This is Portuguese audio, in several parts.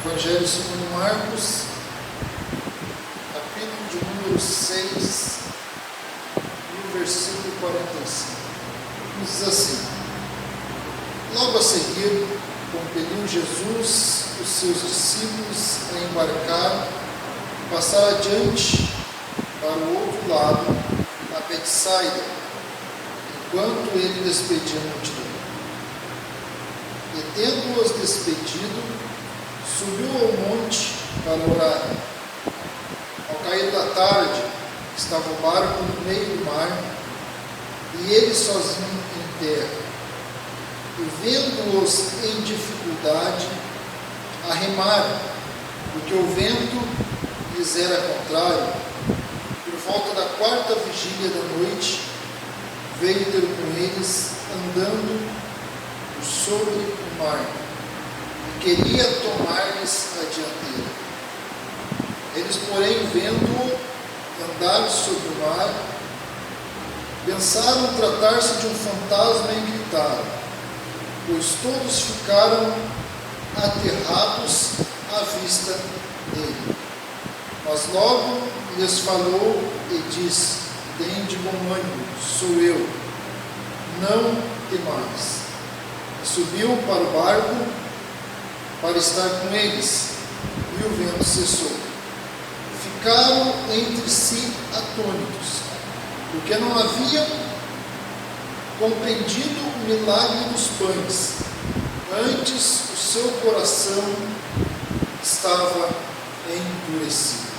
Evangelho segundo Marcos, capítulo de número 6, e o versículo 45. Diz assim: Logo a seguir, compeliu Jesus os seus discípulos a embarcar e passar adiante para o outro lado, a Betsaida, enquanto ele despedia a multidão. E tendo-os despedido, subiu ao monte para orar. Ao cair da tarde, estava o barco no meio do mar, e ele sozinho em terra. E vendo-os em dificuldade, arremaram, porque o vento lhes era contrário. Por volta da quarta vigília da noite, veio ter com eles, andando sobre o mar, e queria tomar-lhes a dianteira. Eles, porém, vendo-o andar sobre o mar, pensaram tratar-se de um fantasma e gritaram, pois todos ficaram aterrados à vista dele. Mas logo lhes falou e disse: Tende bom ânimo, sou eu, não temais. Subiu para o barco para estar com eles, e o vento cessou. Ficaram entre si atônitos, porque não haviam compreendido o milagre dos pães. Antes o seu coração estava endurecido.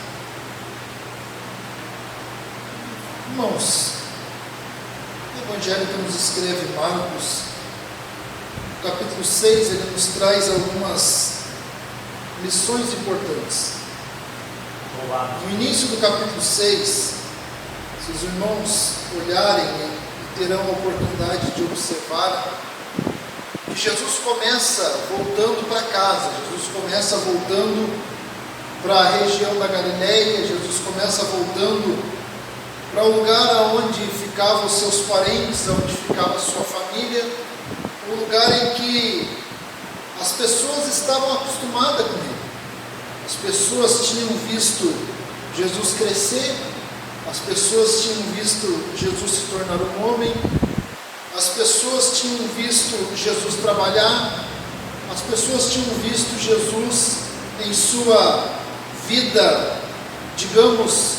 Irmãos, o Evangelho que nos escreve Marcos, capítulo 6, ele nos traz algumas lições importantes. No início do capítulo 6, se os irmãos olharem e terão a oportunidade de observar, que Jesus começa voltando para casa, Jesus começa voltando para a região da Galileia, Jesus começa voltando para o lugar onde ficavam os seus parentes, onde ficava a sua família, um lugar em que as pessoas estavam acostumadas com ele. As pessoas tinham visto Jesus crescer, as pessoas tinham visto Jesus se tornar um homem, as pessoas tinham visto Jesus trabalhar, as pessoas tinham visto Jesus em sua vida, digamos,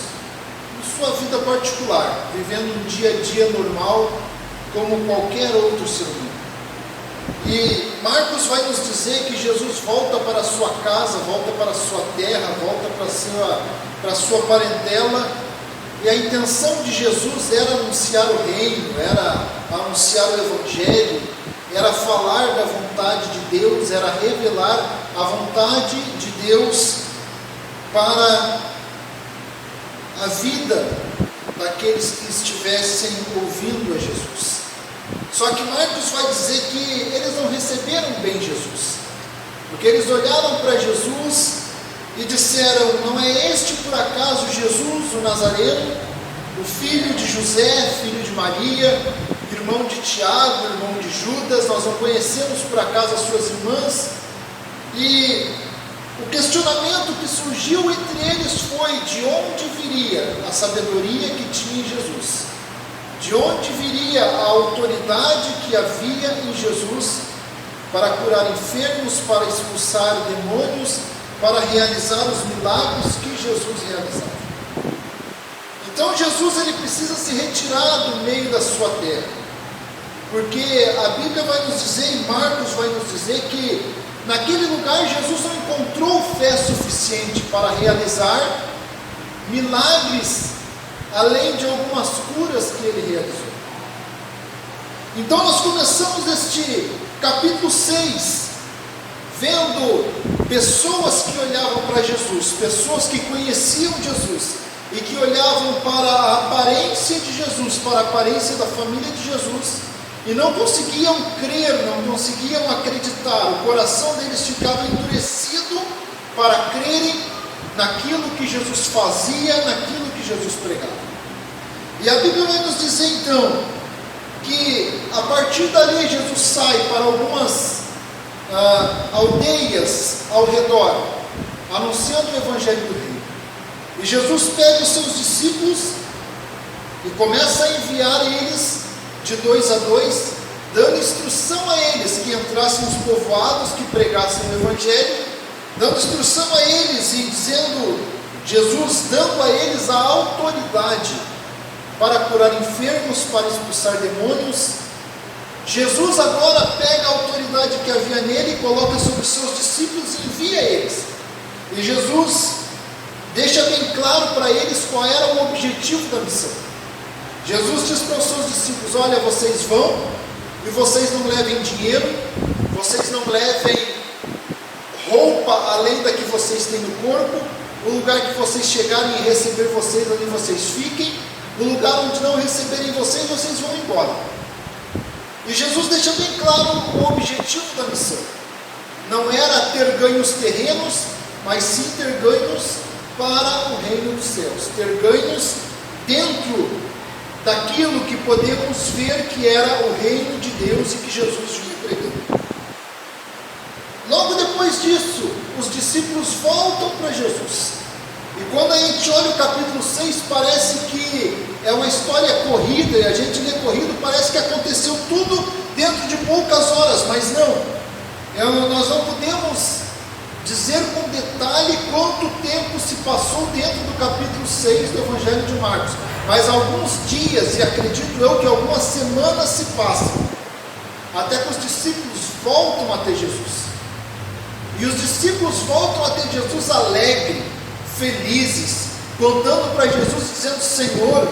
em sua vida particular, vivendo um dia a dia normal, como qualquer outro ser humano. E Marcos vai nos dizer que Jesus volta para a sua casa, volta para a sua terra, volta para a sua parentela, e a intenção de Jesus era anunciar o reino, era anunciar o Evangelho, era falar da vontade de Deus, era revelar a vontade de Deus para a vida daqueles que estivessem ouvindo a Jesus. Só que Marcos vai dizer que eles não receberam bem Jesus, porque eles olharam para Jesus e disseram: não é este por acaso Jesus, o Nazareno, o filho de José, filho de Maria, irmão de Tiago, irmão de Judas? Nós não conhecemos por acaso as suas irmãs? E o questionamento que surgiu entre eles foi: de onde viria a sabedoria que tinha em Jesus? De onde viria a autoridade que havia em Jesus para curar enfermos, para expulsar demônios, para realizar os milagres que Jesus realizava? Então Jesus ele precisa se retirar do meio da sua terra, porque a Bíblia vai nos dizer, e Marcos vai nos dizer, que naquele lugar Jesus não encontrou fé suficiente para realizar milagres, além de algumas curas que ele realizou. Então nós começamos este capítulo 6, vendo pessoas que olhavam para Jesus, pessoas que conheciam Jesus, e que olhavam para a aparência de Jesus, para a aparência da família de Jesus, e não conseguiam crer, não conseguiam acreditar. O coração deles ficava endurecido para crerem naquilo que Jesus fazia, naquilo que Jesus pregava. E a Bíblia vai nos dizer então que a partir dali Jesus sai para algumas aldeias ao redor, anunciando o Evangelho do Reino. E Jesus pega os seus discípulos e começa a enviar eles de 2 a 2, dando instrução a eles que entrassem nos povoados, que pregassem o Evangelho, dando instrução a eles e Jesus dando a eles a autoridade para curar enfermos, para expulsar demônios. Jesus agora pega a autoridade que havia nele e coloca sobre os seus discípulos e envia eles. E Jesus deixa bem claro para eles qual era o objetivo da missão. Jesus diz para os seus discípulos: olha, vocês vão e vocês não levem dinheiro, vocês não levem roupa além da que vocês têm no corpo. O lugar que vocês chegarem e receber vocês, ali vocês fiquem. O lugar onde não receberem vocês, vocês vão embora. E Jesus deixa bem claro o objetivo da missão. Não era ter ganhos terrenos, mas sim ter ganhos para o reino dos céus, ter ganhos dentro daquilo que podemos ver que era o reino de Deus e que Jesus vinha pregando. Logo depois disso, os discípulos voltam para Jesus. E quando a gente olha o capítulo 6, parece que é uma história corrida, e a gente lê corrido, parece que aconteceu tudo dentro de poucas horas, mas não. Nós não podemos dizer com detalhe quanto tempo se passou dentro do capítulo 6 do Evangelho de Marcos, mas alguns dias, e acredito eu que algumas semanas se passam, até que os discípulos voltam até Jesus. E os discípulos voltam até Jesus alegres, felizes, contando para Jesus, dizendo: Senhor,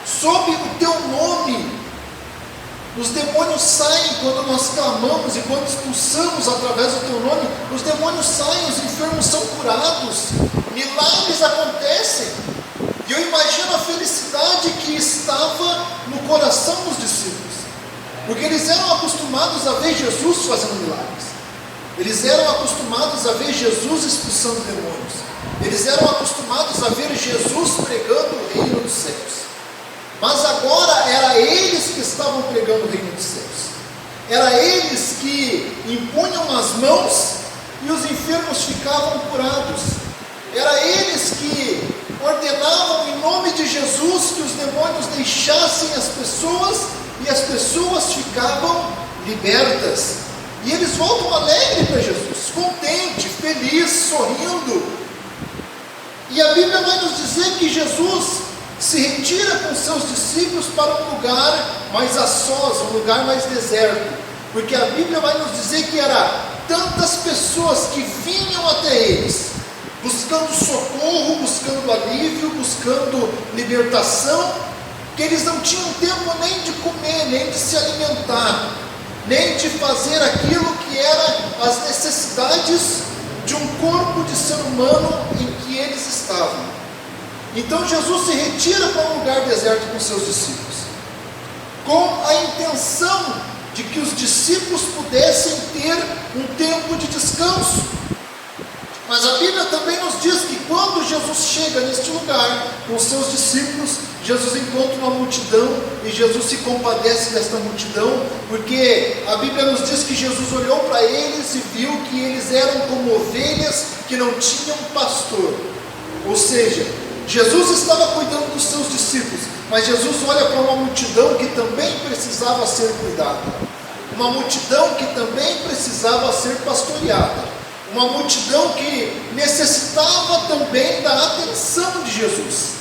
sob o teu nome, os demônios saem quando nós clamamos, e quando expulsamos através do teu nome, os demônios saem, os enfermos são curados, milagres acontecem. E eu imagino a felicidade que estava no coração dos discípulos, porque eles eram acostumados a ver Jesus fazendo milagres, eles eram acostumados a ver Jesus expulsando demônios, eles eram acostumados a ver Jesus pregando o reino dos céus. Mas agora era eles que estavam pregando o reino dos céus, era eles que impunham as mãos e os enfermos ficavam curados, era eles que ordenavam em nome de Jesus que os demônios deixassem as pessoas e as pessoas ficavam libertas. E eles voltam alegres para Jesus, contente, feliz, sorrindo. E a Bíblia vai nos dizer que Jesus se retira com seus discípulos para um lugar mais a sós, um lugar mais deserto, porque a Bíblia vai nos dizer que era tantas pessoas que vinham até eles, buscando socorro, buscando alívio, buscando libertação, que eles não tinham tempo nem de comer, nem de se alimentar, nem de fazer aquilo que eram as necessidades de um corpo de ser humano em que eles estavam. Então Jesus se retira para um lugar deserto com seus discípulos, com a intenção de que os discípulos pudessem ter um tempo de descanso. Mas a Bíblia também nos diz que quando Jesus chega neste lugar com seus discípulos, Jesus encontra uma multidão e Jesus se compadece desta multidão, porque a Bíblia nos diz que Jesus olhou para eles e viu que eles eram como ovelhas que não tinham pastor. Ou seja, Jesus estava cuidando dos seus discípulos, mas Jesus olha para uma multidão que também precisava ser cuidada, uma multidão que também precisava ser pastoreada, uma multidão que necessitava também da atenção de Jesus.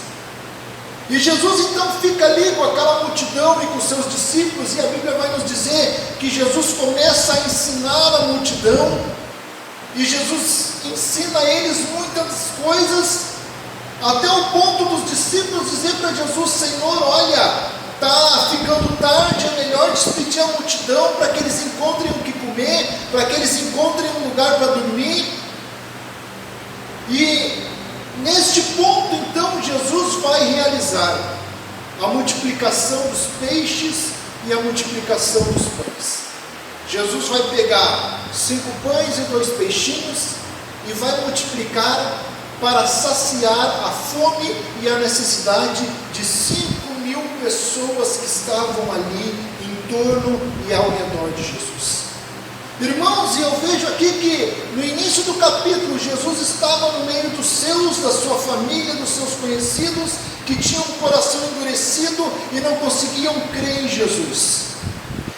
E Jesus então fica ali com aquela multidão e com seus discípulos, e a Bíblia vai nos dizer que Jesus começa a ensinar a multidão, e Jesus ensina a eles muitas coisas, até o ponto dos discípulos dizer para Jesus: Senhor, olha, está ficando tarde, é melhor despedir a multidão para que eles encontrem o que comer, para que eles encontrem um lugar para dormir. E neste ponto então Jesus vai realizar a multiplicação dos peixes e a multiplicação dos pães. Jesus vai pegar 5 pães e 2 peixinhos e vai multiplicar para saciar a fome e a necessidade de 5.000 pessoas que estavam ali em torno e ao redor de Jesus. Irmãos, e eu vejo aqui que no início do capítulo, Jesus estava no meio dos seus, da sua família, dos seus conhecidos, que tinham um coração endurecido e não conseguiam crer em Jesus.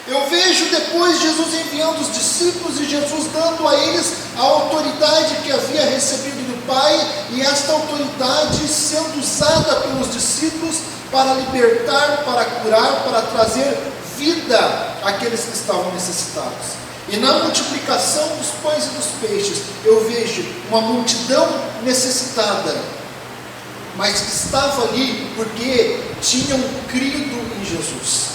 Eu vejo depois Jesus enviando os discípulos e Jesus dando a eles a autoridade que havia recebido do Pai, e esta autoridade sendo usada pelos discípulos para libertar, para curar, para trazer vida àqueles que estavam necessitados. E na multiplicação dos pães e dos peixes, eu vejo uma multidão necessitada, mas que estava ali porque tinham crido em Jesus,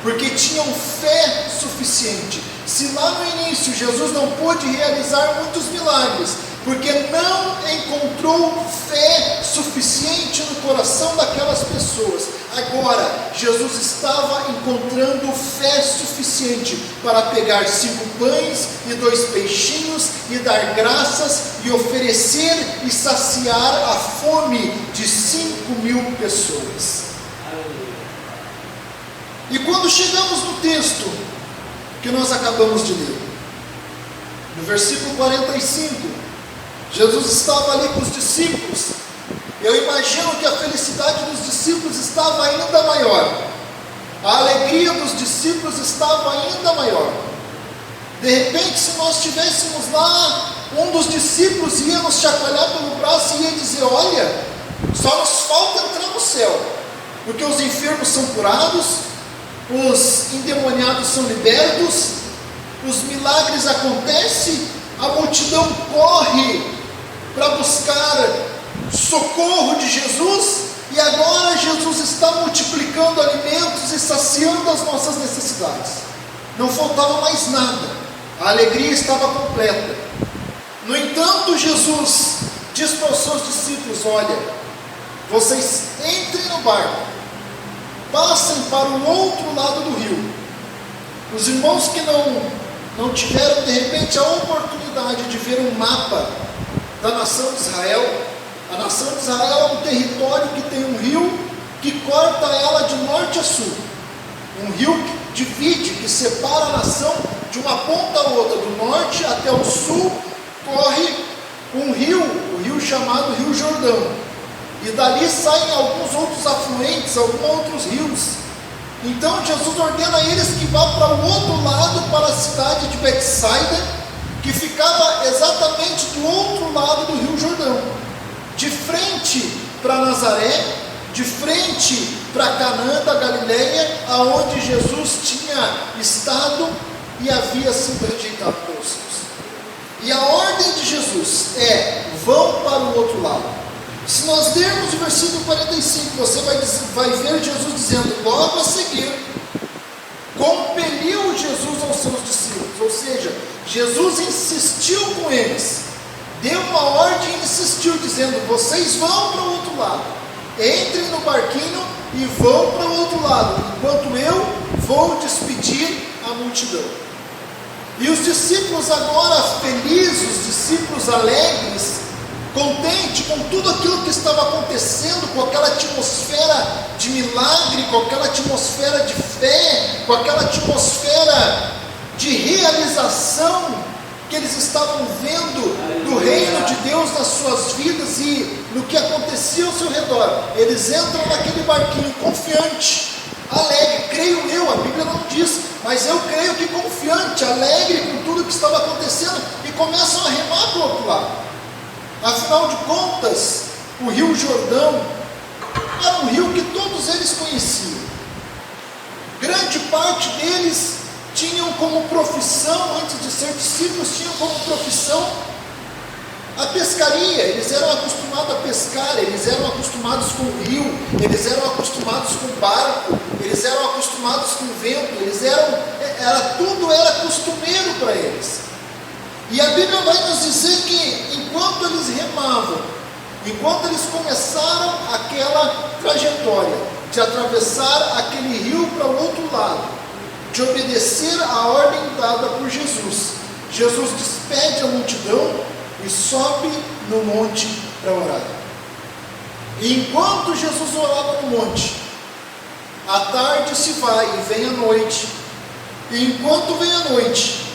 porque tinham fé suficiente. Se lá no início Jesus não pôde realizar muitos milagres, porque não encontrou fé suficiente no coração daquelas pessoas, agora Jesus estava encontrando fé suficiente para pegar 5 pães e 2 peixinhos e dar graças e oferecer e saciar a fome de 5.000 pessoas. E quando chegamos no texto que nós acabamos de ler, no versículo 45, Jesus estava ali com os discípulos. Eu imagino que a felicidade dos discípulos estava ainda maior, a alegria dos discípulos estava ainda maior. De repente, se nós estivéssemos lá, um dos discípulos ia nos chacoalhar pelo braço e ia dizer: olha, só nos falta entrar no céu, porque os enfermos são curados, os endemoniados são libertos, os milagres acontecem, a multidão corre para buscar socorro de Jesus, e agora Jesus está multiplicando alimentos e saciando as nossas necessidades. Não faltava mais nada, a alegria estava completa. No entanto, Jesus diz para os seus discípulos: olha, vocês entrem no barco, passem para o outro lado do rio. Os irmãos que não tiveram de repente a oportunidade de ver um mapa da nação de Israel, a nação de Israel é um território que tem um rio que corta ela de norte a sul, um rio que divide, que separa a nação de uma ponta a outra, do norte até o sul corre um rio, o rio chamado Rio Jordão, e dali saem alguns outros afluentes, alguns outros rios. Então Jesus ordena a eles que vá para o outro lado, para a cidade de Betsaida, que ficava exatamente do outro lado do Rio Jordão, de frente para Nazaré, de frente para Canaã da Galileia, aonde Jesus tinha estado e havia sido rejeitado pelos seus. E a ordem de Jesus é: vão para o outro lado. Se nós lermos o versículo 45, você vai ver Jesus dizendo: logo a seguir, compeliu Jesus aos seus discípulos, ou seja, Jesus insistiu com eles, deu uma ordem e insistiu, dizendo: vocês vão para o outro lado, entrem no barquinho e vão para o outro lado, enquanto eu vou despedir a multidão. E os discípulos agora felizes, os discípulos alegres, contentes com tudo aquilo que estava acontecendo, com aquela atmosfera de milagre, com aquela atmosfera de fé, com aquela atmosfera de realização que eles estavam vendo do reino de Deus nas suas vidas e no que acontecia ao seu redor. Eles entram naquele barquinho confiante, alegre, creio eu, a Bíblia não diz, mas eu creio que confiante, alegre com tudo que estava acontecendo, e começam a remar para o outro lado. Afinal de contas, o Rio Jordão era um rio que todos eles conheciam. Grande parte deles tinham como profissão, antes de ser discípulos, tinham como profissão a pescaria. Eles eram acostumados a pescar, eles eram acostumados com o rio, eles eram acostumados com o barco, eles eram acostumados com o vento, tudo era costumeiro para eles. E a Bíblia vai nos dizer que enquanto eles remavam, enquanto eles começaram aquela trajetória de atravessar aquele rio para o outro lado, de obedecer a ordem dada por Jesus, Jesus despede a multidão e sobe no monte para orar. E enquanto Jesus orava no monte, a tarde se vai e vem a noite, e enquanto vem a noite,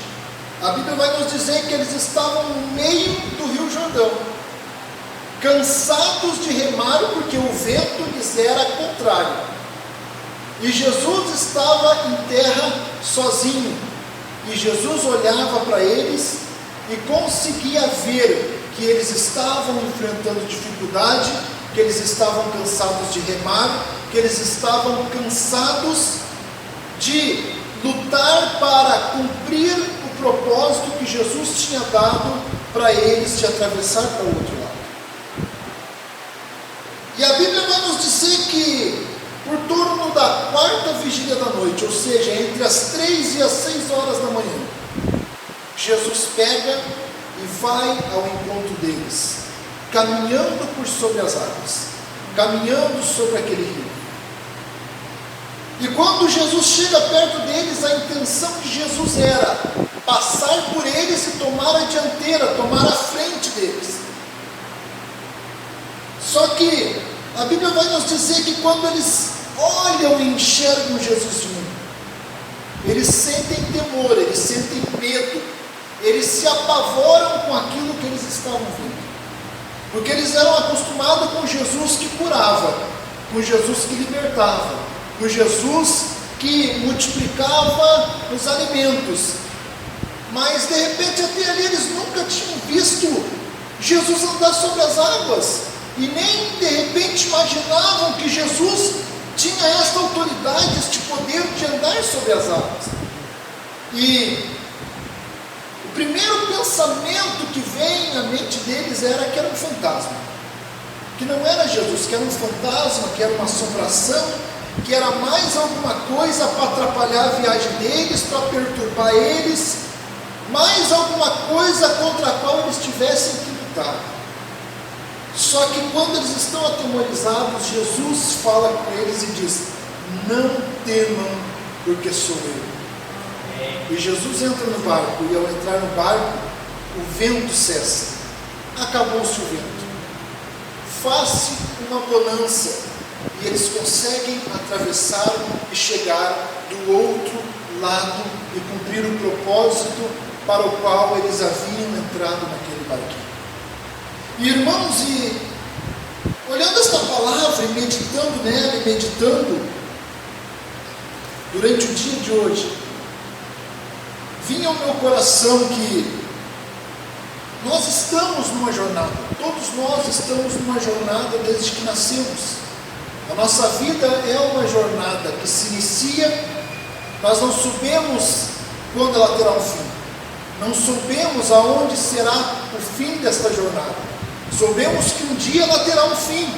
A Bíblia vai nos dizer que eles estavam no meio do Rio Jordão, cansados de remar, porque o vento lhes era contrário. E Jesus estava em terra sozinho. E Jesus olhava para eles e conseguia ver que eles estavam enfrentando dificuldade, que eles estavam cansados de remar, que eles estavam cansados de lutar para cumprir o propósito que Jesus tinha dado para eles de atravessar para o outro lado. E a Bíblia vai nos dizer que por torno da quarta vigília da noite, ou seja, entre as 3 e as 6 horas da manhã, Jesus pega e vai ao encontro deles, caminhando por sobre as águas, caminhando sobre aquele rio. E quando Jesus chega perto deles, a intenção de Jesus era passar por eles e tomar a dianteira, tomar a frente deles. Só que a Bíblia vai nos dizer que quando eles olham e enxergam Jesus vindo, eles sentem temor, eles sentem medo, eles se apavoram com aquilo que eles estavam vendo, porque eles eram acostumados com Jesus que curava, com Jesus que libertava, com Jesus que multiplicava os alimentos, mas de repente até ali eles nunca tinham visto Jesus andar sobre as águas, e nem de repente imaginavam que Jesus tinha esta autoridade, este poder de andar sobre as águas. E o primeiro pensamento que vem à mente deles era que era um fantasma, que não era Jesus, que era um fantasma, que era uma assombração, que era mais alguma coisa para atrapalhar a viagem deles, para perturbar eles, mais alguma coisa contra a qual eles tivessem que lutar. Só que quando eles estão atemorizados, Jesus fala com eles e diz: não temam, porque sou eu. E Jesus entra no barco, e ao entrar no barco, o vento cessa, acabou-se o vento, faz-se uma bonança, e eles conseguem atravessar e chegar do outro lado e cumprir o propósito para o qual eles haviam entrado naquele barquinho. E irmãos, e olhando esta palavra e meditando nela e meditando durante o dia de hoje, vinha ao meu coração que nós estamos numa jornada, todos nós estamos numa jornada desde que nascemos. A nossa vida é uma jornada que se inicia, nós não sabemos quando ela terá um fim, não sabemos aonde será o fim desta jornada. Sabemos que um dia ela terá um fim.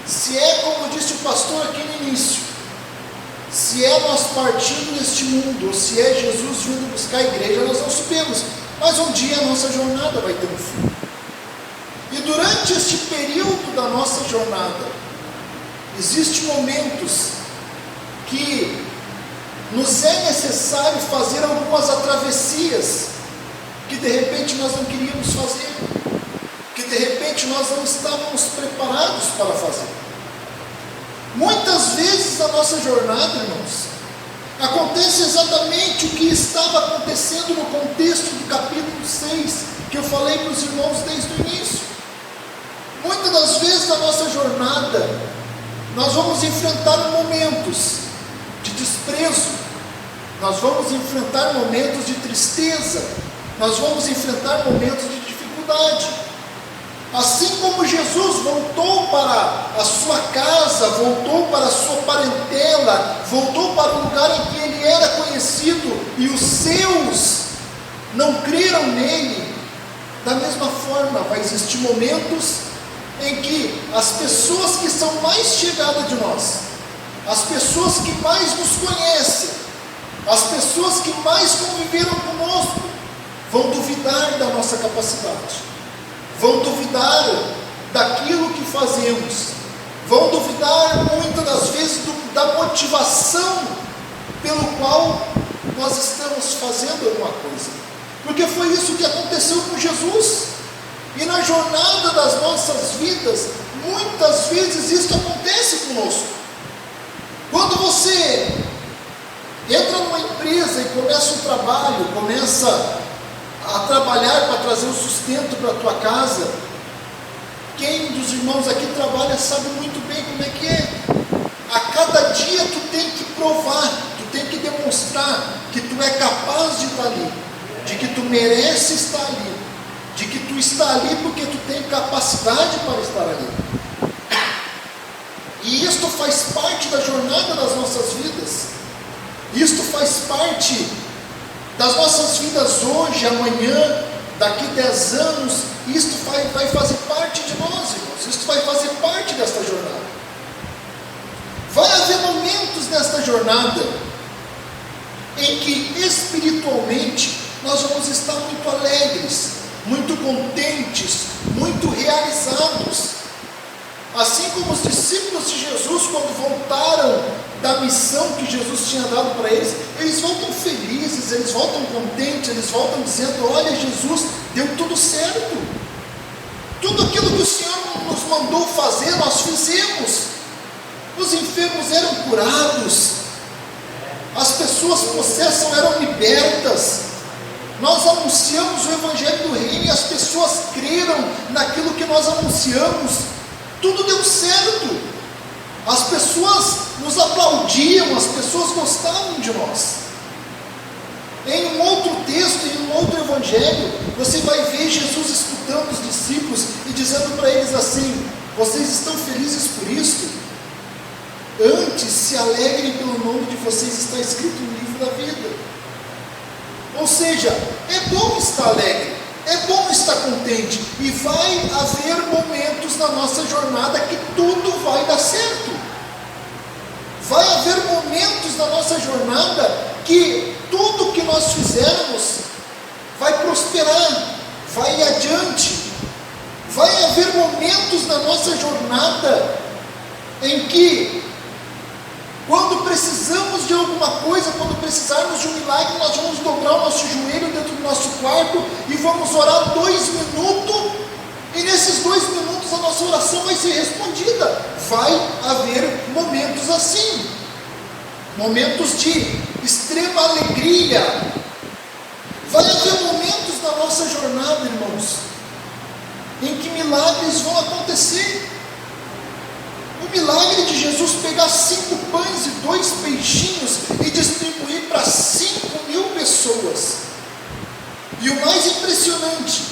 Se é como disse o pastor aqui no início, se é nós partindo deste mundo, ou se é Jesus vindo buscar a igreja, nós não sabemos, mas um dia a nossa jornada vai ter um fim. E durante este período da nossa jornada, existem momentos que nos é necessário fazer algumas travessias que de repente nós não queríamos fazer, que de repente nós não estávamos preparados para fazer. Muitas vezes a nossa jornada, irmãos, acontece exatamente o que estava acontecendo no contexto do capítulo 6, que eu falei para os irmãos desde o início. Muitas das vezes na nossa jornada, nós vamos enfrentar momentos de desprezo, nós vamos enfrentar momentos de tristeza, nós vamos enfrentar momentos de dificuldade. Assim como Jesus voltou para a sua casa, voltou para a sua parentela, voltou para o lugar em que ele era conhecido, e os seus não creram nele, da mesma forma vai existir momentos em que as pessoas que são mais chegadas de nós, as pessoas que mais nos conhecem, as pessoas que mais conviveram conosco, vão duvidar da nossa capacidade, vão duvidar daquilo que fazemos, vão duvidar muitas das vezes da motivação pelo qual nós estamos fazendo alguma coisa, porque foi isso que aconteceu com Jesus. E na jornada das nossas vidas, muitas vezes isso acontece conosco. Quando você entra numa empresa e começa um trabalho, começa a trabalhar para trazer o sustento para a tua casa. Quem dos irmãos aqui trabalha sabe muito bem como é que é. A cada dia tu tem que provar, tu tem que demonstrar que tu é capaz de estar ali, de que tu merece estar ali, de que tu está ali porque tu tem capacidade para estar ali. E isto faz parte da jornada das nossas vidas. Isto faz parte das nossas vidas hoje, amanhã, daqui 10 anos. Isto vai fazer parte de nós, irmãos. Isto vai fazer parte desta jornada. Vai haver momentos nesta jornada em que espiritualmente nós vamos estar muito alegres, muito contentes, muito realizados. Assim como os discípulos de Jesus, quando voltaram da missão que Jesus tinha dado para eles, eles voltam felizes, eles voltam contentes, eles voltam dizendo: olha, Jesus, deu tudo certo, tudo aquilo que o Senhor nos mandou fazer, nós fizemos. Os enfermos eram curados, as pessoas possessas eram libertas, nós anunciamos o Evangelho do Reino e as pessoas creram naquilo que nós anunciamos. Tudo deu certo, as pessoas nos aplaudiam, as pessoas gostavam de nós. Em um outro texto, em um outro evangelho, você vai ver Jesus escutando os discípulos e dizendo para eles assim: vocês estão felizes por isso? Antes se alegrem pelo nome de vocês, está escrito no livro da vida. Ou seja, é bom estar alegre, é bom estar contente, e vai haver momentos na nossa jornada que tudo vai dar certo. Vai haver momentos na nossa jornada que tudo que nós fizermos vai prosperar, vai adiante. Vai haver momentos na nossa jornada em que, quando precisamos de alguma coisa, quando precisarmos de um milagre, nós vamos dobrar o nosso joelho dentro do nosso quarto e vamos orar 2 minutos, e nesses 2 minutos a nossa oração vai ser respondida. Vai haver momentos assim, momentos de extrema alegria. Vai haver momentos na nossa jornada, irmãos, em que milagres vão acontecer. O milagre de Jesus pegar 5 pães e 2 peixinhos e distribuir para 5.000 pessoas. E o mais impressionante,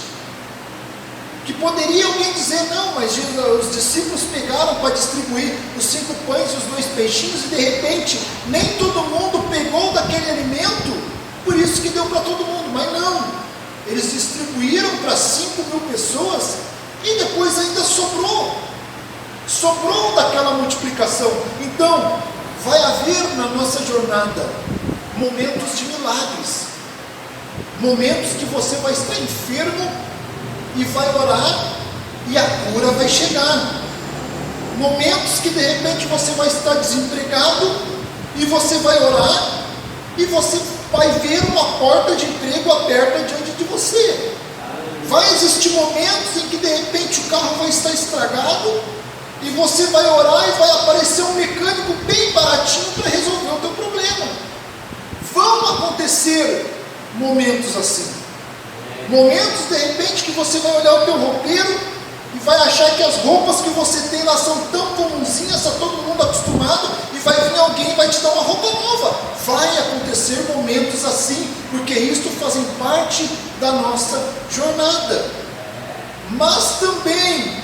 que poderia alguém dizer: não, mas os discípulos pegaram para distribuir os 5 pães e os 2 peixinhos e de repente nem todo mundo pegou daquele alimento, por isso que deu para todo mundo. Mas não, eles distribuíram para 5.000 pessoas e depois ainda sobrou daquela multiplicação. Então, vai haver na nossa jornada momentos de milagres, momentos que você vai estar enfermo e vai orar e a cura vai chegar, momentos que de repente você vai estar desempregado e você vai orar e você vai ver uma porta de emprego aberta diante de você. Vai existir momentos em que de repente o carro vai estar estragado e você vai orar e vai aparecer um mecânico bem baratinho para resolver o teu problema. Vão acontecer momentos assim, momentos de repente que você vai olhar o teu roupeiro e vai achar que as roupas que você tem lá são tão comunzinhas, está todo mundo acostumado, e vai vir alguém e vai te dar uma roupa nova. Vai acontecer momentos assim, porque isto fazem parte da nossa jornada. Mas também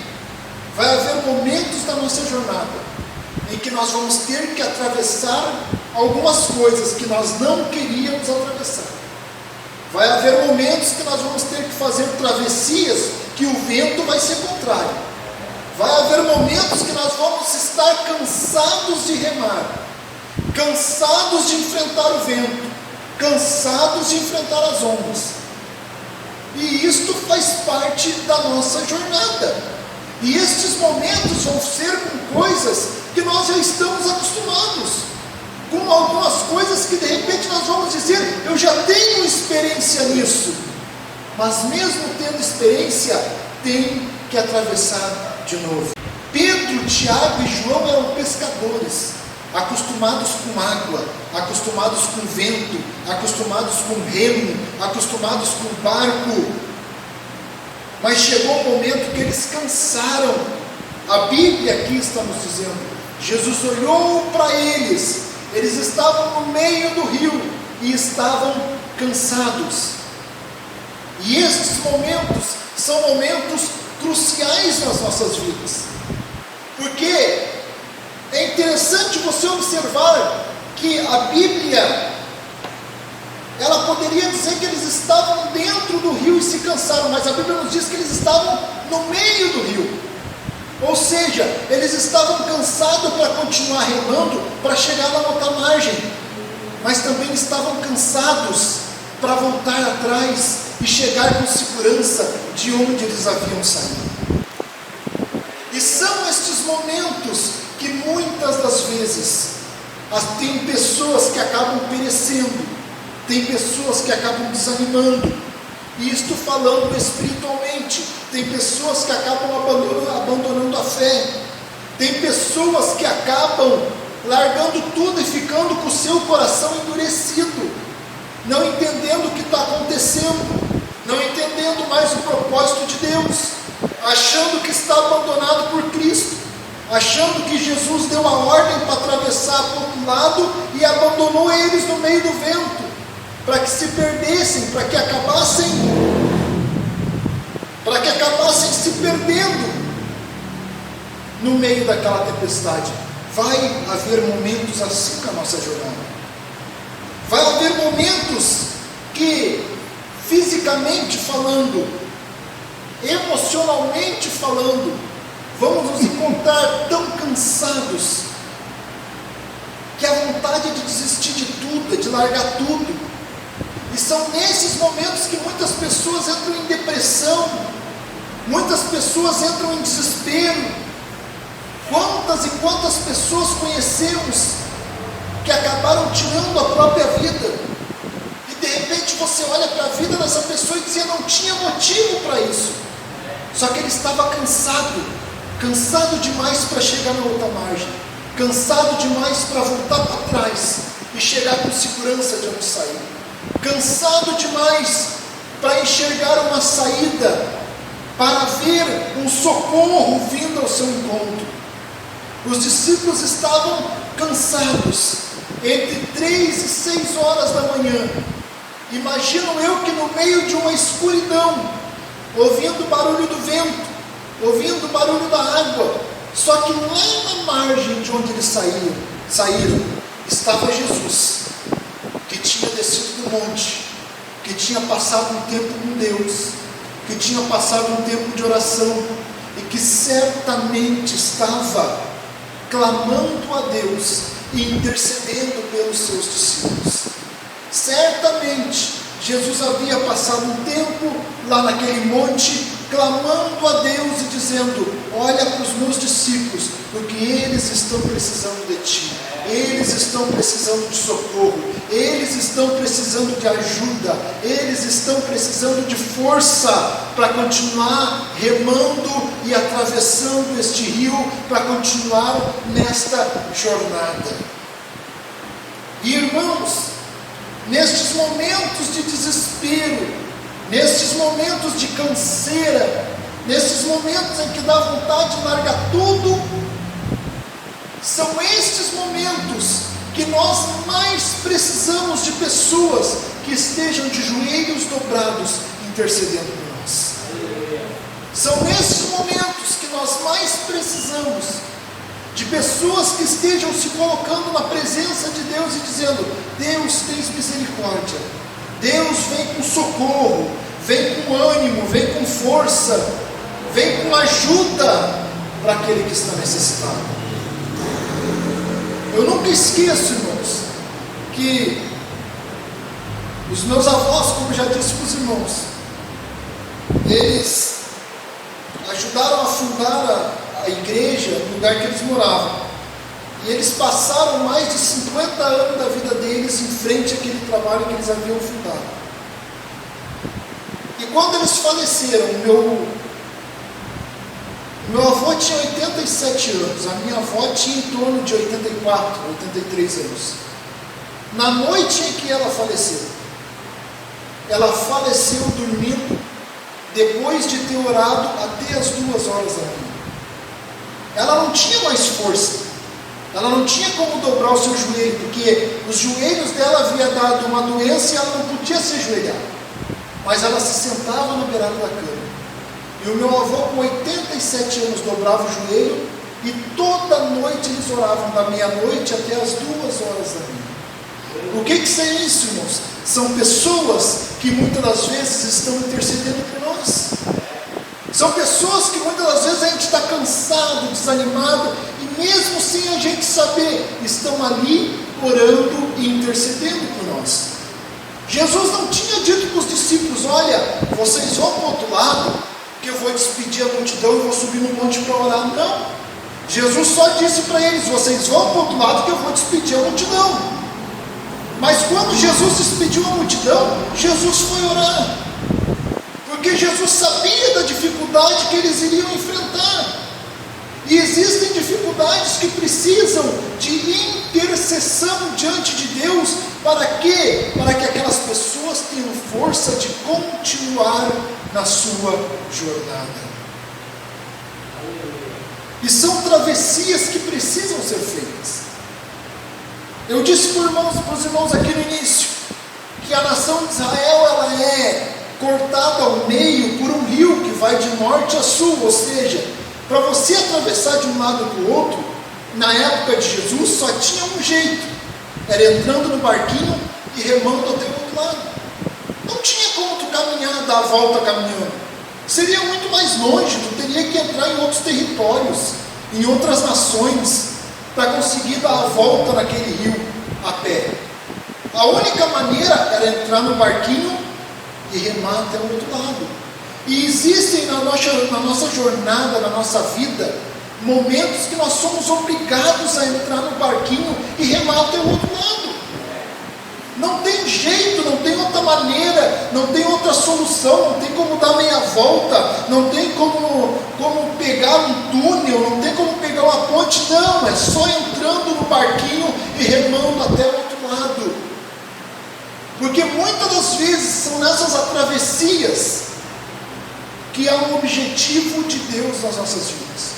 vai haver momentos da nossa jornada em que nós vamos ter que atravessar algumas coisas que nós não queríamos atravessar. Vai haver momentos que nós vamos ter que fazer travessias que o vento vai ser contrário. Vai haver momentos que nós vamos estar cansados de remar, cansados de enfrentar o vento, cansados de enfrentar as ondas. E isto faz parte da nossa jornada. E estes momentos vão ser com coisas que nós já estamos acostumados, com algumas coisas que de repente nós vamos dizer: eu já tenho experiência nisso. Mas mesmo tendo experiência, tem que atravessar de novo. Pedro, Tiago e João eram pescadores. acostumados com água, acostumados com vento, acostumados com remo, acostumados com barco. Mas chegou um momento que eles cansaram. A Bíblia aqui está nos dizendo, Jesus olhou para eles estavam no meio do rio e estavam cansados. E estes momentos são momentos cruciais nas nossas vidas, porque é interessante você observar que a Bíblia, ela poderia dizer que eles estavam dentro do rio e se cansaram, mas a Bíblia nos diz que eles estavam no meio do rio, ou seja, eles estavam cansados para continuar remando, para chegar na outra margem, mas também estavam cansados para voltar atrás e chegar com segurança de onde eles haviam saído. E são estes momentos que muitas das vezes tem pessoas que acabam perecendo, tem pessoas que acabam desanimando, e isto falando espiritualmente, tem pessoas que acabam abandonando a fé, tem pessoas que acabam largando tudo e ficando com o seu coração endurecido, não entendendo o que está acontecendo, não entendendo mais o propósito de Deus, achando que está abandonado por Cristo, achando que Jesus deu a ordem para atravessar para o outro lado e abandonou eles no meio do vento, para que se perdessem, para que acabassem se perdendo no meio daquela tempestade. Vai haver momentos assim na nossa jornada. Vai haver momentos que, fisicamente falando, emocionalmente falando, vamos nos encontrar tão cansados que a vontade de desistir de tudo, de largar tudo. E são nesses momentos que muitas pessoas entram em depressão, muitas pessoas entram em desespero. Quantas e quantas pessoas conhecemos que acabaram tirando a própria vida, e de repente você olha para a vida dessa pessoa e dizia, não tinha motivo para isso, só que ele estava cansado demais para chegar na outra margem, cansado demais para voltar para trás e chegar com segurança de onde saiu, cansado demais para enxergar uma saída, para ver um socorro vindo ao seu encontro. Os discípulos estavam cansados, entre 3 e 6 horas da manhã. Imagino eu que no meio de uma escuridão, ouvindo o barulho do vento, ouvindo o barulho da água, só que lá na margem de onde eles saíram, estava Jesus, que tinha descido do monte, que tinha passado um tempo com Deus, que tinha passado um tempo de oração, e que certamente estava clamando a Deus e intercedendo pelos seus discípulos. Certamente Jesus havia passado um tempo lá naquele monte, clamando a Deus e dizendo, olha para os meus discípulos, porque eles estão precisando de ti, eles estão precisando de socorro, eles estão precisando de ajuda, eles estão precisando de força para continuar remando e atravessando este rio, para continuar nesta jornada. E irmãos, nestes momentos de desespero, nestes momentos de canseira, nestes momentos em que dá vontade de largar tudo, são estes momentos que nós mais precisamos de pessoas que estejam de joelhos dobrados intercedendo por nós. São nesses momentos que nós mais precisamos de pessoas que estejam se colocando na presença de Deus e dizendo, Deus, tens misericórdia, Deus, vem com socorro, vem com ânimo, vem com força, vem com ajuda para aquele que está necessitado. Eu nunca esqueço, irmãos, que os meus avós, como já disse para os irmãos, eles ajudaram a fundar a igreja no lugar que eles moravam, e eles passaram mais de 50 anos da vida deles em frente àquele trabalho que eles haviam fundado. E quando eles faleceram, Meu avô tinha 87 anos, a minha avó tinha em torno de 84, 83 anos. Na noite em que ela faleceu dormindo, depois de ter orado até as 2 horas da manhã. Ela não tinha mais força, ela não tinha como dobrar o seu joelho, porque os joelhos dela havia dado uma doença e ela não podia se ajoelhar, mas ela se sentava na beirada da cama. E o meu avô, com 87 anos, dobrava o joelho, e toda noite eles oravam, da meia-noite até as 2 horas da manhã. O que é isso, irmãos? São pessoas que muitas das vezes estão intercedendo por nós. São pessoas que muitas das vezes a gente está cansado, desanimado, e mesmo sem a gente saber, estão ali orando e intercedendo por nós. Jesus não tinha dito para os discípulos: olha, vocês vão para o outro lado, que eu vou despedir a multidão e vou subir no monte para orar. Não, Jesus só disse para eles: vocês vão para o outro lado que eu vou despedir a multidão. Mas quando Jesus despediu a multidão, Jesus foi orar, porque Jesus sabia da dificuldade que eles iriam enfrentar. E existem dificuldades que precisam de intercessão diante de Deus. Para quê? Para que aquelas pessoas tenham força de continuar na sua jornada. E são travessias que precisam ser feitas. Eu disse para os irmãos aqui no início, que a nação de Israel, ela é cortada ao meio por um rio que vai de norte a sul, ou seja, para você atravessar de um lado para o outro, na época de Jesus, só tinha um jeito: era entrando no barquinho e remando até o outro lado. Não tinha como tu caminhar, dar a volta caminhando, seria muito mais longe, tu teria que entrar em outros territórios, em outras nações, para conseguir dar a volta naquele rio a pé. A única maneira era entrar no barquinho e remar até o outro lado. E existem na nossa jornada, na nossa vida, momentos que nós somos obrigados a entrar no barquinho e remar até o outro lado. Não tem jeito, não tem outra maneira, não tem outra solução, não tem como dar meia volta, não tem como pegar um túnel, não tem como pegar uma ponte. Não, é só entrando no barquinho e remando até o outro lado. Porque muitas das vezes são nessas travessias que há um objetivo de Deus nas nossas vidas.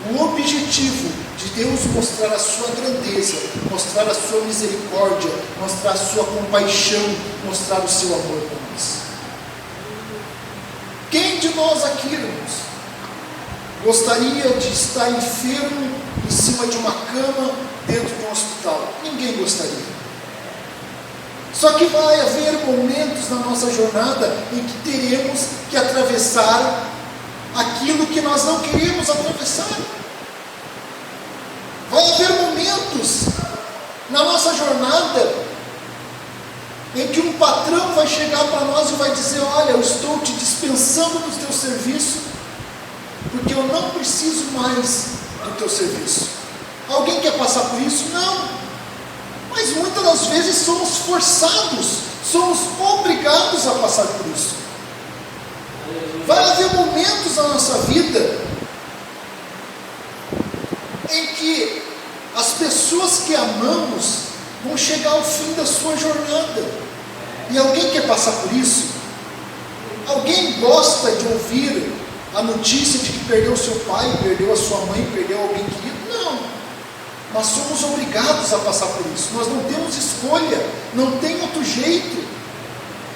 O objetivo de Deus mostrar a sua grandeza, mostrar a sua misericórdia, mostrar a sua compaixão, mostrar o seu amor por nós. Quem de nós aqui, irmãos, gostaria de estar enfermo em cima de uma cama dentro de um hospital? Ninguém gostaria. Só que vai haver momentos na nossa jornada em que teremos que atravessar aquilo que nós não queríamos atravessar. Vai haver momentos na nossa jornada em que um patrão vai chegar para nós e vai dizer: olha, eu estou te dispensando do teu serviço, porque eu não preciso mais do teu serviço. Alguém quer passar por isso? Não. Mas muitas das vezes somos forçados, somos obrigados a passar por isso. Vai haver momentos na nossa vida em que as pessoas que amamos vão chegar ao fim da sua jornada. E alguém quer passar por isso? Alguém gosta de ouvir a notícia de que perdeu seu pai, perdeu a sua mãe, perdeu alguém querido? Não. Nós somos obrigados a passar por isso. Nós não temos escolha, não tem outro jeito.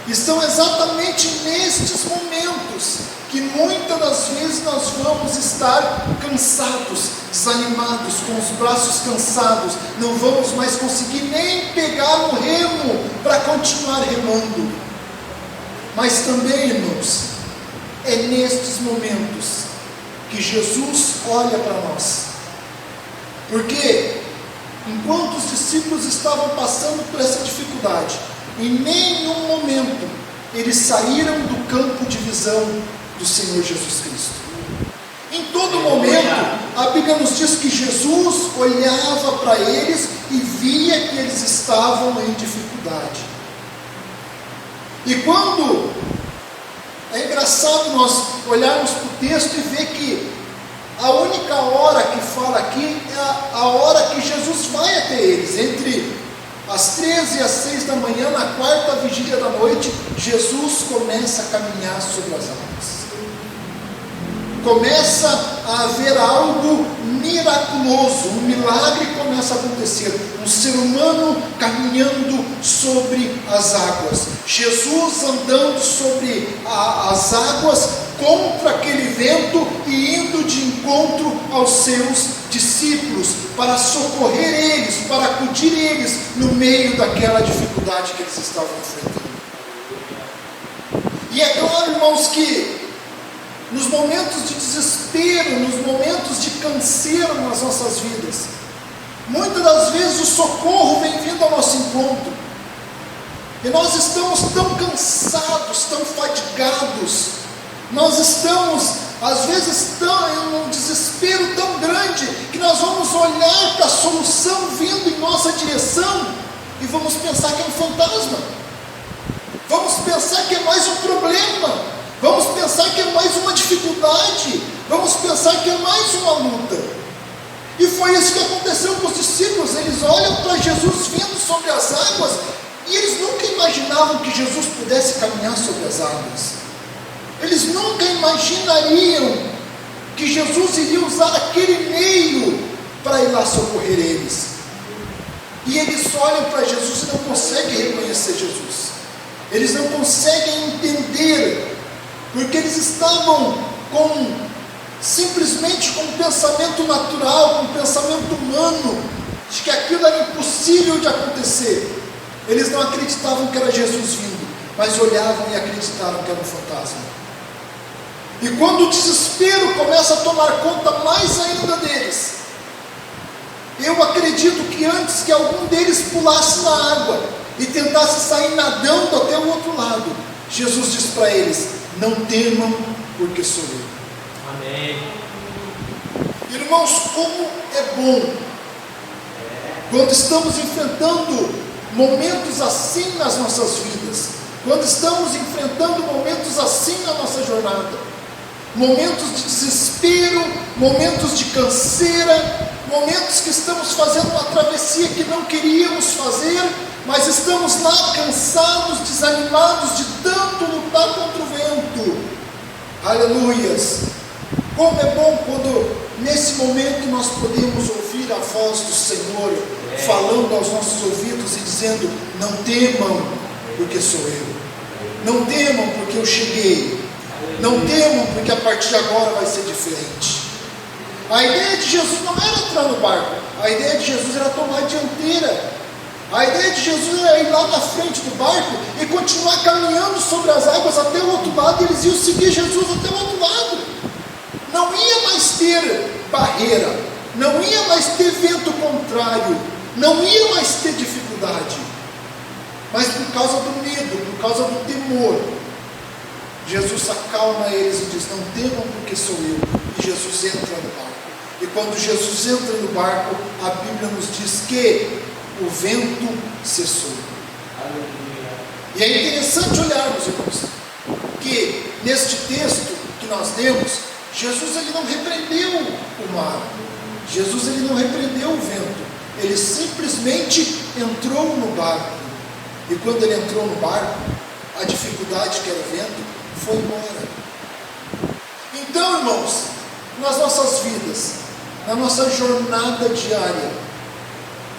E são exatamente nestes momentos que muitas das vezes nós vamos estar cansados, desanimados, com os braços cansados, não vamos mais conseguir nem pegar o remo para continuar remando. Mas também, irmãos, é nestes momentos que Jesus olha para nós. Porque enquanto os discípulos estavam passando por essa dificuldade, em nenhum momento eles saíram do campo de visão do Senhor Jesus Cristo. Em todo momento, a Bíblia nos diz que Jesus olhava para eles e via que eles estavam em dificuldade. E quando é engraçado nós olharmos para o texto e ver que A única hora que fala aqui é a hora que Jesus vai até eles, entre as 13 e as 6 da manhã, na quarta vigília da noite, Jesus começa a caminhar sobre as águas. Começa a haver algo miraculoso, um milagre começa a acontecer, um ser humano caminhando sobre as águas, Jesus andando sobre as águas contra aquele vento e indo de encontro aos seus discípulos, para socorrer eles, para acudir eles no meio daquela dificuldade que eles estavam enfrentando. E é claro, irmãos, que nos momentos de desespero, nos momentos de canseiro nas nossas vidas, muitas das vezes o socorro vem vindo ao nosso encontro, e nós estamos tão cansados, tão fatigados, nós estamos às vezes em um desespero tão grande, que nós vamos olhar para a solução vindo em nossa direção, e vamos pensar que é um fantasma, vamos pensar que é mais um problema, vamos pensar que é mais uma dificuldade, vamos pensar que é mais uma luta. E foi isso que aconteceu com os discípulos. Eles olham para Jesus vindo sobre as águas, e eles nunca imaginavam que Jesus pudesse caminhar sobre as águas. Eles nunca imaginariam que Jesus iria usar aquele meio para ir lá socorrer eles. E eles olham para Jesus e não conseguem reconhecer Jesus. Eles não conseguem entender, porque eles estavam simplesmente com um pensamento natural, com um pensamento humano, de que aquilo era impossível de acontecer. Eles não acreditavam que era Jesus vindo, mas olhavam e acreditaram que era um fantasma. E quando o desespero começa a tomar conta mais ainda deles, eu acredito que antes que algum deles pulasse na água e tentasse sair nadando até o outro lado, Jesus diz para eles: não temam, porque sou eu. Amém. Irmãos, como é bom quando estamos enfrentando momentos assim nas nossas vidas, quando estamos enfrentando momentos assim na nossa jornada, momentos de desespero, momentos de canseira, momentos que estamos fazendo uma travessia que não queríamos fazer, mas estamos lá cansados, desanimados de tanto lutar contra o vento. Aleluias! Como é bom quando nesse momento nós podemos ouvir a voz do Senhor falando aos nossos ouvidos e dizendo: não temam, porque sou eu. Não temam, porque eu cheguei. Não temam, porque a partir de agora vai ser diferente. A ideia de Jesus não era entrar no barco, a ideia de Jesus era tomar a dianteira. A ideia de Jesus era ir lá na frente do barco e continuar caminhando sobre as águas até o outro lado, e eles iam seguir Jesus até o outro lado. Não ia mais ter barreira, não ia mais ter vento contrário, não ia mais ter dificuldade. Mas por causa do medo, por causa do temor, Jesus acalma eles e diz: não temam, porque sou eu. E Jesus entra no barco. E quando Jesus entra no barco, a Bíblia nos diz que o vento cessou. Aleluia. E é interessante olharmos, irmãos, que neste texto que nós lemos, Jesus ele não repreendeu o mar, Jesus ele não repreendeu o vento, ele simplesmente entrou no barco. E quando ele entrou no barco, a dificuldade que era o vento foi embora. Então, irmãos, nas nossas vidas, na nossa jornada diária,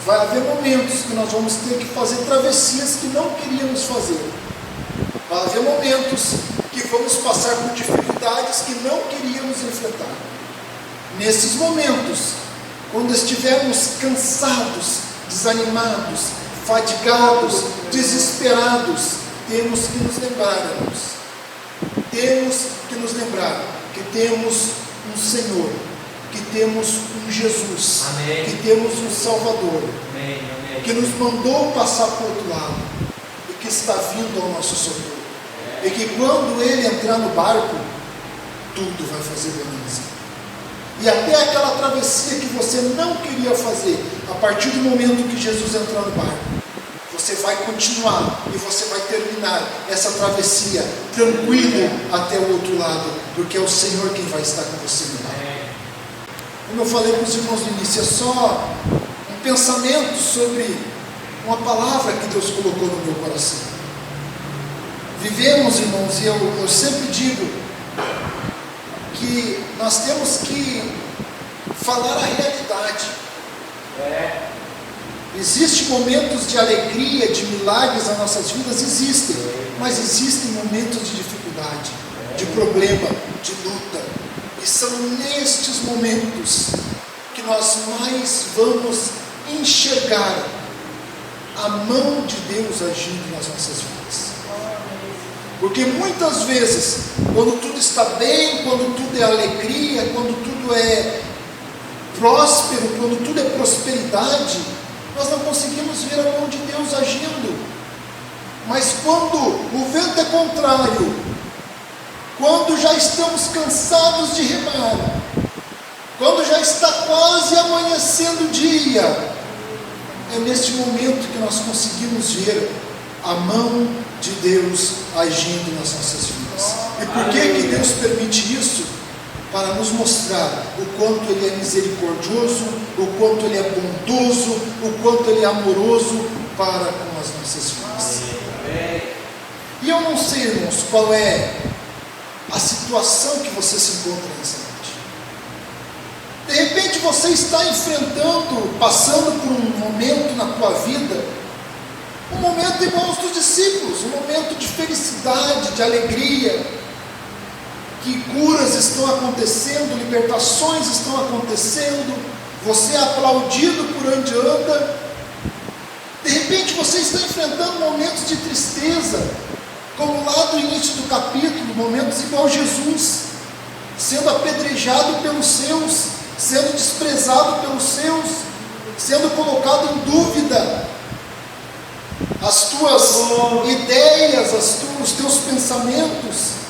vai haver momentos que nós vamos ter que fazer travessias que não queríamos fazer. Vai haver momentos que vamos passar por dificuldades que não queríamos enfrentar. Nesses momentos, quando estivermos cansados, desanimados, fatigados, desesperados, temos que nos lembrar, irmãos. Temos que nos lembrar que temos um Senhor, que temos um Jesus, Amém. que temos um Salvador, Amém. Amém. que nos mandou passar para o outro lado e que está vindo ao nosso socorro. E que quando Ele entrar no barco, tudo vai fazer beleza. E até aquela travessia que você não queria fazer, a partir do momento que Jesus entrar no barco, você vai continuar e você vai terminar essa travessia tranquilo até o outro lado, porque é o Senhor quem vai estar com você no barco. Como eu falei com os irmãos no início, é só um pensamento sobre uma palavra que Deus colocou no meu coração. Vivemos, irmãos, e eu sempre digo que nós temos que falar a realidade. Existem momentos de alegria, de milagres nas nossas vidas, existem, mas existem momentos de dificuldade, de problema, de luta, e são nestes momentos que nós mais vamos enxergar a mão de Deus agindo nas nossas vidas. Porque muitas vezes, quando tudo está bem, quando tudo é alegria, quando tudo é próspero, quando tudo é prosperidade, nós não conseguimos ver a mão de Deus agindo. Mas quando o vento é contrário, quando já estamos cansados de remar, quando já está quase amanhecendo o dia, é neste momento que nós conseguimos ver a mão de Deus agindo nas nossas vidas. E por que Deus permite isso? Para nos mostrar o quanto Ele é misericordioso, o quanto Ele é bondoso, o quanto Ele é amoroso para com as nossas vidas. E eu não sei, irmãos, qual é a situação que você se encontra nessa noite. De repente você está enfrentando, passando por um momento na tua vida, um momento igual aos dos discípulos, um momento de felicidade, de alegria, que curas estão acontecendo, libertações estão acontecendo, você é aplaudido por onde anda. De repente você está enfrentando momentos de tristeza, como lá do início do capítulo, momentos igual Jesus, sendo apedrejado pelos seus, sendo desprezado pelos seus, sendo colocado em dúvida as tuas ideias, os teus pensamentos.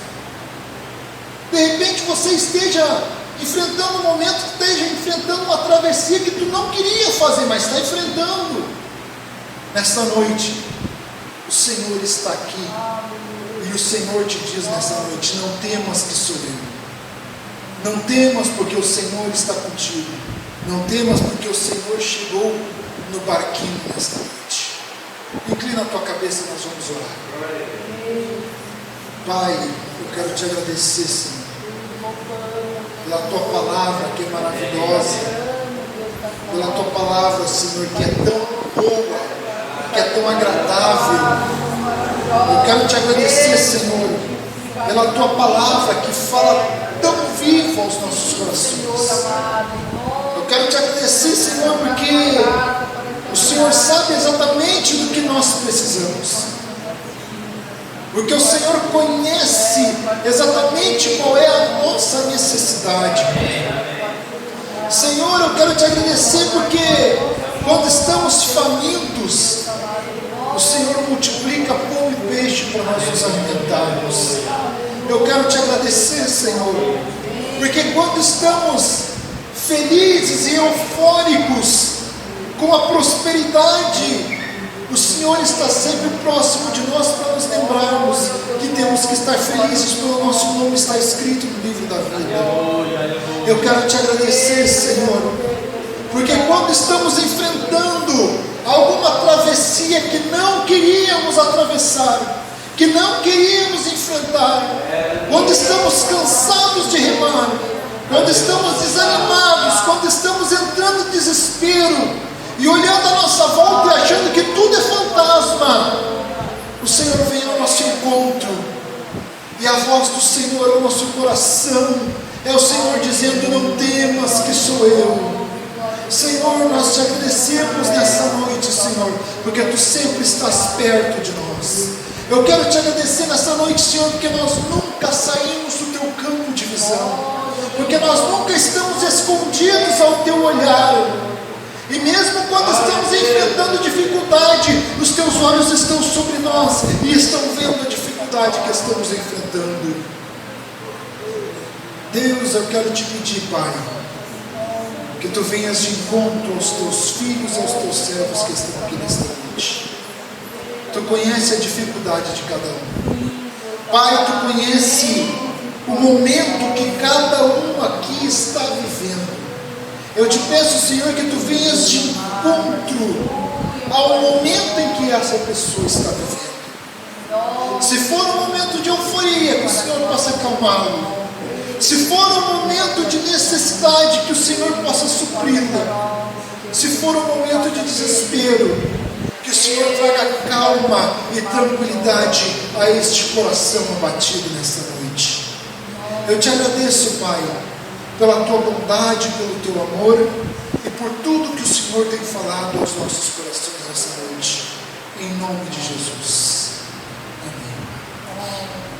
De repente você esteja enfrentando um momento, esteja enfrentando uma travessia que tu não queria fazer, mas está enfrentando. Nesta noite, o Senhor está aqui, e o Senhor te diz nessa noite: não temas, que sou eu. Não temas, porque o Senhor está contigo. Não temas, porque o Senhor chegou no barquinho nesta noite. Inclina a tua cabeça, nós vamos orar. Pai, eu quero te agradecer, Senhor, pela tua palavra que é maravilhosa, pela tua palavra, Senhor, que é tão boa, que é tão agradável. Eu quero te agradecer, Senhor, pela tua palavra que fala tão vivo aos nossos corações. Eu quero te agradecer, Senhor, porque o Senhor sabe exatamente do que nós precisamos. Porque o Senhor conhece exatamente qual é a nossa necessidade. Senhor, eu quero te agradecer porque quando estamos famintos, o Senhor multiplica pão e peixe para nós nos alimentarmos. Eu quero te agradecer, Senhor, porque quando estamos felizes e eufóricos com a prosperidade, o Senhor está sempre próximo de nós para nos lembrarmos que temos que estar felizes, porque o nosso nome está escrito no livro da vida. Eu quero te agradecer, Senhor, porque quando estamos enfrentando alguma travessia que não queríamos atravessar, que não queríamos enfrentar, quando estamos cansados de remar, quando estamos desanimados, quando estamos entrando em desespero, e olhando a nossa volta e achando que tudo é fantasma, o Senhor vem ao nosso encontro, e a voz do Senhor é o nosso coração, é o Senhor dizendo: não temas, que sou eu. Senhor, nós te agradecemos nessa noite, Senhor, porque tu sempre estás perto de nós. Eu quero te agradecer nessa noite, Senhor, porque nós nunca saímos do teu campo de visão, porque nós nunca estamos escondidos ao teu olhar. E mesmo quando estamos enfrentando dificuldade, os teus olhos estão sobre nós e estão vendo a dificuldade que estamos enfrentando. Deus, eu quero te pedir, Pai, que tu venhas de encontro aos teus filhos e aos teus servos que estão aqui nesta noite. Tu conheces a dificuldade de cada um. Pai, tu conheces o momento que cada um aqui está vivendo. Eu te peço, Senhor, que tu venhas de encontro ao momento em que essa pessoa está vivendo. Se for um momento de euforia, que o Senhor possa acalmá-lo. Se for um momento de necessidade, que o Senhor possa supri-la. Se for um momento de desespero, que o Senhor traga calma e tranquilidade a este coração abatido nesta noite. Eu te agradeço, Pai, pela tua bondade, pelo teu amor e por tudo que o Senhor tem falado aos nossos corações nessa noite. Em nome de Jesus. Amém.